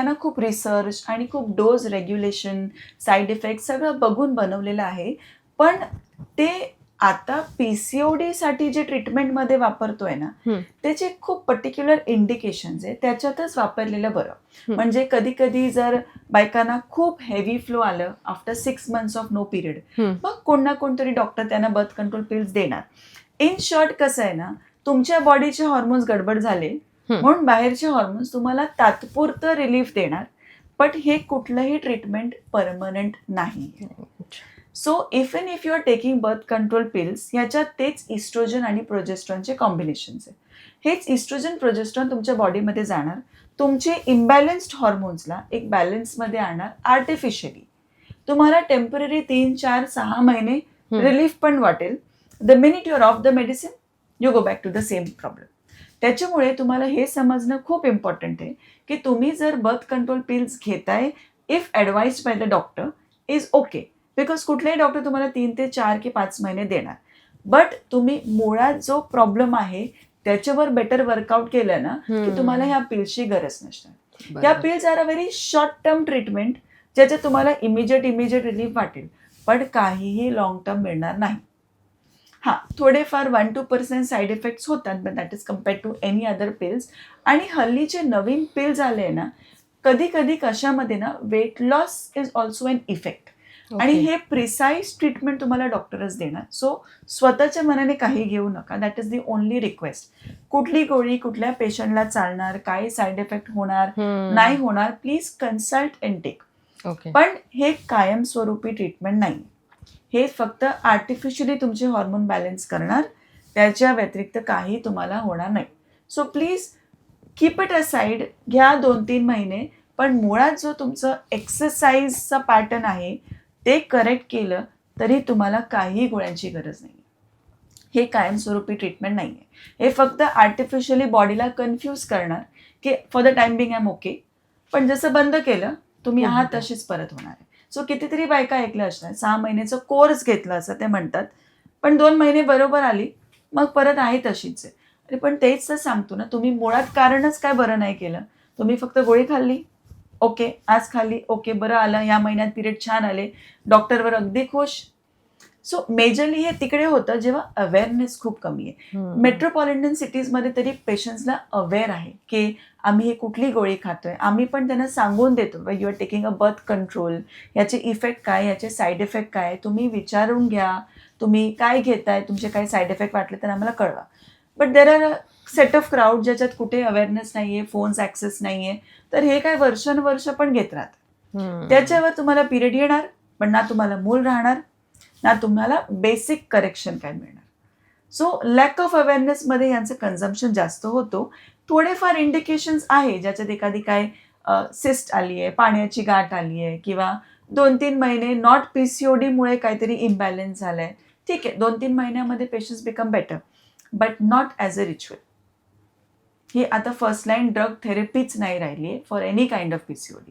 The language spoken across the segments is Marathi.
त्यांना खूप रिसर्च आणि खूप डोज रेग्युलेशन, साईड इफेक्ट सगळं बघून बनवलेलं आहे. पण ते आता PCODसाठी जे ट्रीटमेंटमध्ये वापरतोय ना, त्याचे खूप पर्टिक्युलर इंडिकेशन्स आहे. त्याच्यातच वापरलेलं बरं. म्हणजे कधी-कधी जर बायकांना खूप हेवी फ्लो आलं after 6 months of no period, मग कोण ना कोणतरी डॉक्टर त्यांना बर्थ कंट्रोल पिल्स देणार. इन शॉर्ट कसं आहे ना, तुमच्या बॉडीचे हॉर्मोन्स गडबड झाले म्हणून बाहेरचे हॉर्मोन्स तुम्हाला तात्पुरतं रिलीफ देणार, बट हे कुठलंही ट्रीटमेंट परमनंट नाही. So if you are taking birth control pills, ह्याच्यात तेच इस्ट्रोजन आणि प्रोजेस्ट्रॉनचे कॉम्बिनेशन्स आहे. हेच इस्ट्रोजन प्रोजेस्ट्रॉन तुमच्या बॉडीमध्ये जाणार, तुमचे इम्बॅलन्स्ड हॉर्मोन्सला एक बॅलन्समध्ये आणणार आर्टिफिशियली. तुम्हाला टेम्पररी 3, 4, 6 महिने रिलीफ पण वाटेल. The minute you're off the medicine you go back to the same problem. त्याच्यामुळे तुम्हाला हे समजणं खूप इम्पॉर्टंट आहे की तुम्ही जर बर्थ कंट्रोल पिल्स घेताय, if advised by the doctor is okay, because कुठलाही डॉक्टर तुम्हाला 3 ते 4 की 5 महिने देणार. बट तुम्ही मुळात जो प्रॉब्लेम आहे त्याच्यावर बेटर वर्कआउट केलं ना, की तुम्हाला ह्या पिल्सची गरज नसणार. या pills are a very short term treatment, ज्याच्यात तुम्हाला इमिजिएट रिलीफ वाटेल, पण काहीही लॉंग टर्म मिळणार नाही. हां, थोडेफार 1-2% साईड इफेक्ट्स होतात, but that is compared to any other pills. आणि हल्लीचे नवीन पिल्स आले ना, कधी कधी कशामध्ये ना weight loss is also an effect. आणि हे प्रिसाईज ट्रीटमेंट तुम्हाला डॉक्टरच देणार. सो स्वतःच्या मनाने काही घेऊ नका. That is the only request. कुठली गोळी कुठल्या पेशंटला चालणार, काय साईड इफेक्ट होणार नाही होणार, प्लीज कन्सल्ट अँड टेक. पण हे कायमस्वरूपी ट्रीटमेंट नाही. हे फक्त आर्टिफिशियली तुमचे हॉर्मोन बॅलन्स करणार, त्याच्या व्यतिरिक्त काही तुम्हाला होणार नाही. So please keep it aside, घ्या 2-3 महिने, पण मुळात जो तुमचं एक्सरसाइजचा पॅटर्न आहे ते करेक्ट केलं तरी तुम्हाला काही गोळ्यांची गरज नाही. हे कायमस्वरूपी ट्रीटमेंट नाही आहे. हे फक्त आर्टिफिशियली बॉडीला कन्फ्यूज करणार की for the time being I am okay, पण जसं बंद केलं तुम्ही आहात तशीच परत होणार आहे. सो कितीतरी बायका ऐकल्या असणार, 6 महिन्याचं कोर्स घेतला असं ते म्हणतात, पण 2 महिने बरोबर आली मग परत आहे तशीच आहे. अरे पण तेच तर सांगतो ना, तुम्ही मुळात कारणच काय बरं नाही केलं. तुम्ही फक्त गोळी खाल्ली, ओके, आज खाल्ली, ओके, बरं आलं, या महिन्यात पिरियड छान आले, डॉक्टरवर अगदी खुश. सो मेजरली हे तिकडे होतं जेव्हा अवेअरनेस खूप कमी आहे. मेट्रोपॉलिटन सिटीजमध्ये तरी पेशंट्सला अवेअर आहे की आम्ही हे कुठली गोळी खातोय. आम्ही पण त्यांना सांगून देतो, you are taking a birth control, याचे इफेक्ट काय, याचे साईड इफेक्ट काय, तुम्ही विचारून घ्या, तुम्ही काय घेताय, तुमचे काय साईड इफेक्ट वाटले तर आम्हाला कळवा. But there are a set of crowd ज्याच्यात कुठे अवेअरनेस नाहीये, फोन्स ॲक्सेस नाहीये, तर हे काय वर्षानुवर्ष पण घेत राहतात. त्याच्यावर तुम्हाला पिरियड येणार, पण ना तुम्हाला मूल राहणार, ना तुम्हाला बेसिक करेक्शन काय मिळणार. सो लॅक ऑफ अवेअरनेसमध्ये यांचं कन्झम्पशन जास्त होतो. थोडेफार इंडिकेशन्स आहे ज्याच्यात एखादी काय सिस्ट आली आहे, पाण्याची गाठ आली आहे, किंवा 2-3 महिने नॉट PCODमुळे काहीतरी इम्बॅलन्स झालंय, ठीक आहे, 2-3 महिन्यामध्ये patients become better, but not as a ritual. ही आता फर्स्ट लाईन ड्रग थेरपीच नाही राहिली आहे for any kind of PCOD.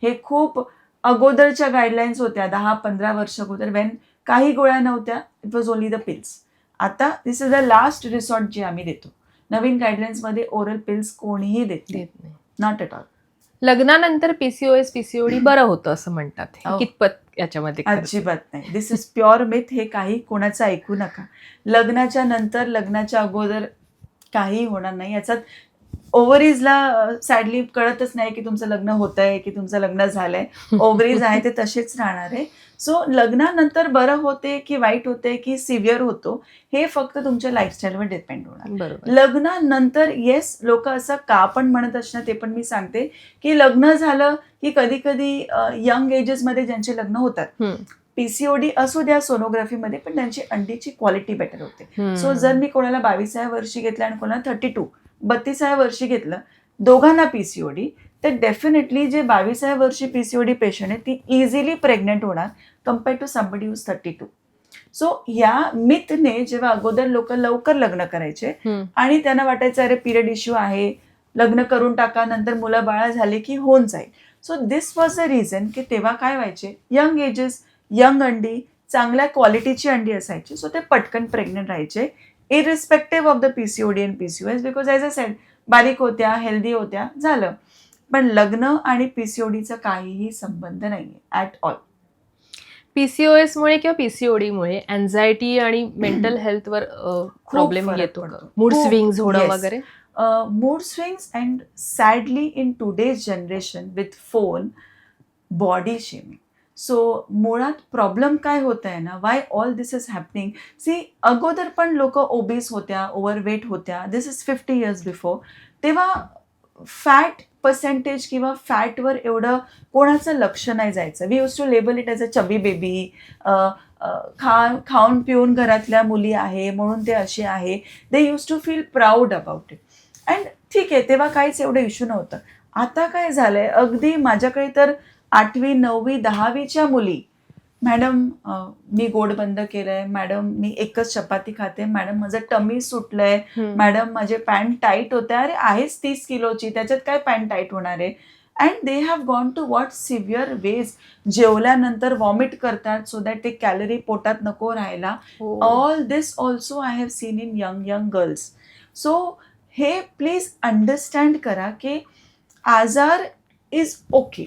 हे खूप अगोदरच्या गाईडलाईन्स होत्या 10-15 वर्ष अगोदर, वेन काही गोळ्या नव्हत्या, it was only the pills. आता दिस इज द लास्ट रिसॉर्ट जे आम्ही देतो. नवीन गाईडलाईन्समध्ये ओरल पिल्स कोणीही देत नाही, नॉट एट ऑल. लग्नानंतर PCOD बरं होतं असं म्हणतात, कितपत याच्यामध्ये? अजिबात नाही. दिस इज प्युअर मिथ. हे काही कोणाचं ऐकू नका. लग्नाच्या नंतर, लग्नाच्या अगोदर काही होणार नाही. याच्यात ओव्हरीजला सॅडली कळतच नाही की तुमचं लग्न होत आहे की तुमचं लग्न झालंय. ओव्हरीज आहे ते तसेच राहणार आहे. सो लग्नानंतर बरं होते की वाईट होते की सिव्हिअर होतो, हे फक्त तुमच्या लाईफस्टाईलवर डिपेंड होणार. लग्नानंतर येस, लोक असं का पण म्हणत असणार ते पण मी सांगते की लग्न झालं की कधी कधी यंग एजेसमध्ये ज्यांचे लग्न होतात, PCOD असू द्या सोनोग्राफीमध्ये, पण त्यांची अंडीची क्वालिटी बेटर होते. सो जर मी कोणाला 22व्या वर्षी घेतलं आणि कोणाला 32-32व्या वर्षी घेतलं, दोघांना PCOD, तर डेफिनेटली जे 22व्या वर्षी PCOD पेशंट आहे ती इझिली प्रेग्नेंट होणार compared to somebody whose 32. So ह्या मिथने जेव्हा अगोदर लोक लवकर लग्न करायचे आणि त्यांना वाटायचं अरे पिरियड इश्यू आहे, लग्न करून टाका, नंतर मुलं बाळा झाले की होऊन जाईल. So this was the reason की तेव्हा काय व्हायचे, यंग एजेस, यंग अंडी, चांगल्या क्वालिटीची अंडी असायची, सो ते पटकन प्रेग्नेंट राहायचे irrespective of the PCOD and PCOS, because as a sed बारीक होत्या, हेल्दी होत्या, झालं. पण लग्न आणि पीसीओडीचा काहीही संबंध नाहीये ऍट ऑल. PCOS मुळे किंवा PCOD मुळे अँझायटी आणि मेंटल हेल्थवर प्रॉब्लेम फरक येतो का? पडतो. मूड खूप. स्विंग्स होणं Yes. वगैरे? Mood swings and sadly in today's generation with phone, body shaming. So मुळात प्रॉब्लेम काय होत आहे ना, why all this is happening. See, अगोदर पण लोक ओबीस होत्या, ओव्हरवेट होत्या, दिस इज 50 years बिफोर. तेव्हा फॅट पर्सेंटेज किंवा फॅटवर एवढं कोणाचं लक्ष नाही जायचं. We use to label it as a chubby baby. खाऊन पिऊन घरातल्या मुली आहे म्हणून ते असे आहे. They use to feel proud about it. And ठीक आहे, तेव्हा काहीच एवढं इश्यू नव्हतं. आता काय झालंय, अगदी माझ्याकडे तर 8वी 9वी 10वीच्या मुली, मॅडम मी गोड बंद केलंय, मॅडम मी एकच चपाती खाते, मॅडम माझं टमी सुटलंय, मॅडम माझे पॅन्ट टाईट होते. अरे आहेच 30 किलोची, त्याच्यात काय पॅन्ट टाईट होणार आहे. And they have gone to what severe ways. जेवल्यानंतर वॉमिट करतात सो दॅट ते कॅलरी पोटात नको राहायला. All this also I have seen in young girls. So हे प्लीज अंडरस्टँड करा की आजार इज ओके,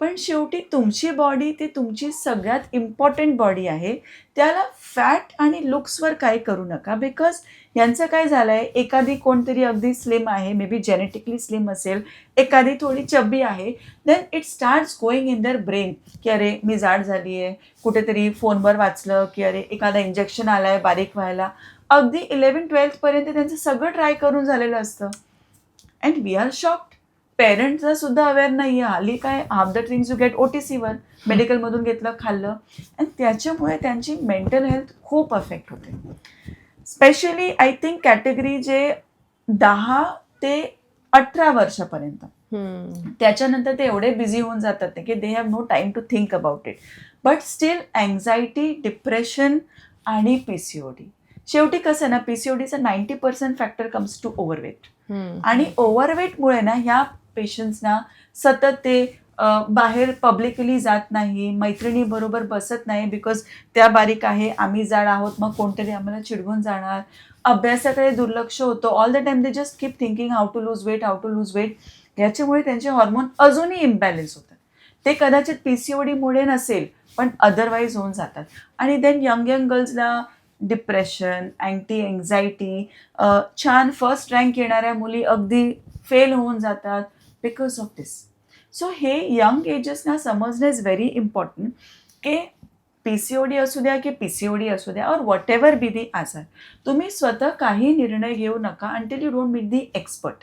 पण शेवटी तुमची बॉडी ती तुमची सगळ्यात इम्पॉर्टंट बॉडी आहे. त्याला फॅट आणि लुक्सवर काय करू नका. बिकॉज यांचं काय झालंय, एखादी कोणतरी अगदी स्लिम आहे, मे बी जेनेटिकली स्लिम असेल, एखादी थोडी चब्बी आहे, then it starts going in their brain की अरे मी जाड झाली आहे. कुठेतरी फोनवर वाचलं की अरे एखादा इंजेक्शन आलाय बारीक व्हायला. अगदी 11th-12th पर्यंत त्यांचं सगळं ट्राय करून झालेलं असतं. And we are shocked. पेरेंट्सला सुद्धा अवेअर नाही आहे. हल्ली काय half the things you get OTCवर, मेडिकलमधून घेतलं खाल्लं. आणि त्याच्यामुळे त्यांची मेंटल हेल्थ खूप अफेक्ट होते. स्पेशली आय थिंक कॅटेगरी जे 10 ते 18 वर्षापर्यंत. त्याच्यानंतर ते एवढे बिझी होऊन जातात की they have no time to think about it. But still anxiety, depression आणि पीसीओडी. शेवटी कसं ना, पीसीओडीचा 90% फॅक्टर कम्स टू ओव्हरवेट. आणि ओव्हरवेटमुळे ना ह्या पेशंट्सना सतत ते बाहेर पब्लिकली जात नाही, मैत्रिणी बरोबर बसत नाही, बिकॉज त्या बारीक आहे, आम्ही जाड आहोत, मग कोणतरी आम्हाला चिडवून जाणार. अभ्यासाकडे दुर्लक्ष होतं. All the time they just keep thinking how to lose weight, how to lose weight. याच्यामुळे त्यांचे हॉर्मोन अजूनही इम्बॅलन्स होतात. ते कदाचित पीसीओडीमुळे नसेल, पण अदरवाईज होऊन जातात. आणि देन यंग गर्ल्सला डिप्रेशन, अँझायटी, छान फर्स्ट रँक येणाऱ्या मुली अगदी फेल होऊन जातात बिकॉज ऑफ दिस. सो हे यंग एजेसना समजणं इज व्हेरी इम्पॉर्टंट की पीसीओडी असू द्या की पीसीओडी असू द्या और वॉट एव्हर बी दी आजार, तुम्ही स्वतः काही निर्णय घेऊ नका until you don't meet the expert.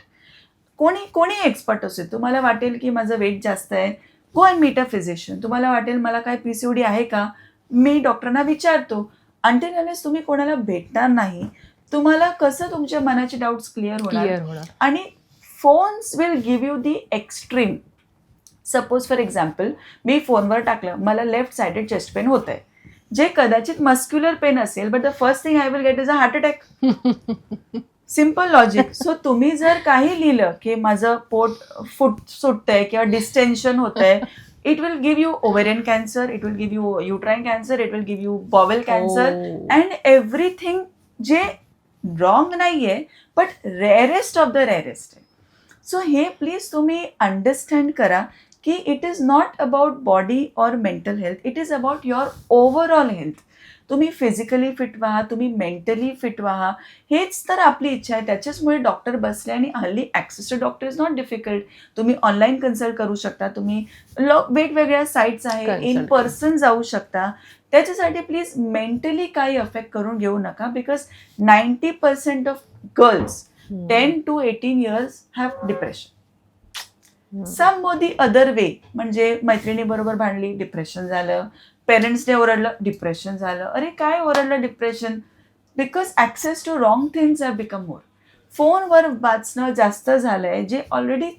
कोणी एक्सपर्ट असेल. तुम्हाला वाटेल की माझं वेट जास्त आहे, go and meet a physician. तुम्हाला वाटेल मला काय पीसीओडी आहे का, मी डॉक्टरांना विचारतो. अंटिल अनलेस तुम्ही कोणाला भेटणार नाही, तुम्हाला कसं तुमच्या मनाचे डाऊट्स क्लिअर होणार. आणि phones will give you the extreme. Suppose for example मी फोनवर टाकलं, मला लेफ्ट साइडेड चेस्ट पेन होत आहे, जे कदाचित मस्क्युलर पेन असेल, but the first thing I will get is a heart attack. Simple logic. So तुम्ही जर काही लिहिलं की माझं पोट सुटतंय किंवा डिस्टेन्शन होत आहे, it will give you ovarian cancer, it will give you uterine cancer, it will give you bowel cancer, and everything जे wrong नाहीये but rarest of the rarest आहे. सो हे प्लीज तुम्ही अंडरस्टँड करा की it is not about body और mental health, it is about your overall health. तुम्ही फिजिकली फिट व्हा, तुम्ही मेंटली फिट व्हा, हेच तर आपली इच्छा आहे. त्याच्याचमुळे डॉक्टर बसले आणि हल्ली access to doctor is not difficult. तुम्ही ऑनलाईन कन्सल्ट करू शकता, तुम्ही वेगवेगळ्या साईट्स आहे, इन पर्सन जाऊ शकता. त्याच्यासाठी प्लीज मेंटली काही अफेक्ट करून घेऊ नका, because 90% of girls 10 to 18 years have depression. Some or the other way. म्हणजे मैत्रिणीबरोबर भांडली, डिप्रेशन झालं. पेरेंट्सने ओरडलं, डिप्रेशन झालं. अरे काय ओरडलं depression? Because access to wrong things have become more. फोनवर वाचणं जास्त झालंय, जे already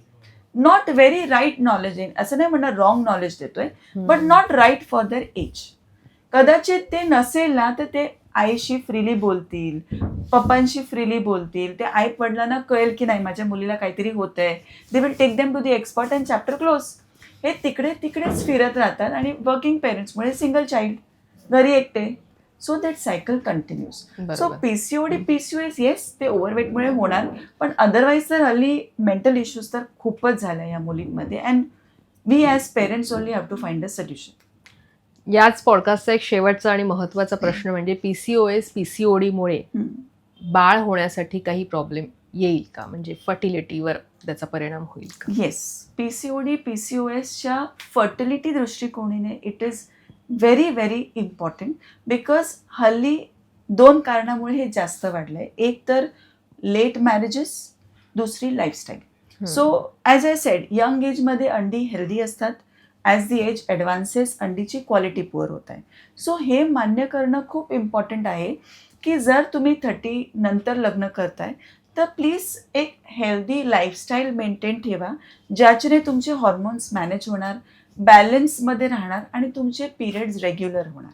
not very right knowledge आहे. असं नाही म्हणणार रॉंग नॉलेज देतोय, but not right for their age. कदाचित ते नसेल ना, तर ते आईशी फ्रीली बोलतील, पप्पांशी फ्रीली बोलतील. ते आई वडिलांना कळेल की नाही माझ्या मुलीला काहीतरी होतंय. They will take them to the expert and chapter close. हे तिकडेच फिरत राहतात. आणि वर्किंग पेरेंट्समुळे सिंगल चाइल्ड, घरी एकटे. So that cycle continues. So बरोबर. पीसीओडी पीसीओएस येस ते ओव्हरवेटमुळे होणार, पण अदरवाईज तर हल्ली मेंटल इश्यूज तर खूपच झाल्या या मुलींमध्ये, and we as parents only have to find a solution. याच पॉडकास्टचा एक शेवटचा आणि महत्वाचा प्रश्न म्हणजे पीसीओएस पीसीओडीमुळे बाळ होण्यासाठी काही प्रॉब्लेम येईल का, म्हणजे फर्टिलिटीवर त्याचा परिणाम होईल का? येस, पीसीओडी पीसीओएसच्या फर्टिलिटी दृष्टिकोनाने it is very very important, because हल्ली 2 कारणामुळे हे जास्त वाढलंय. एक तर लेट मॅरेजेस, दुसरी lifestyle. So as I said, young एजमध्ये अंडी हेल्दी असतात, ॲज दी एज ॲडव्हान्सेस अंडीची क्वालिटी पुअर होत आहे. सो हे मान्य करणं खूप इम्पॉर्टंट आहे की जर तुम्ही 30 नंतर लग्न करताय तर प्लीज एक हेल्दी लाईफस्टाईल मेंटेन ठेवा, ज्याच्याने तुमचे हॉर्मोन्स मॅनेज होणार, बॅलन्समध्ये राहणार आणि तुमचे पिरियड्स रेग्युलर होणार.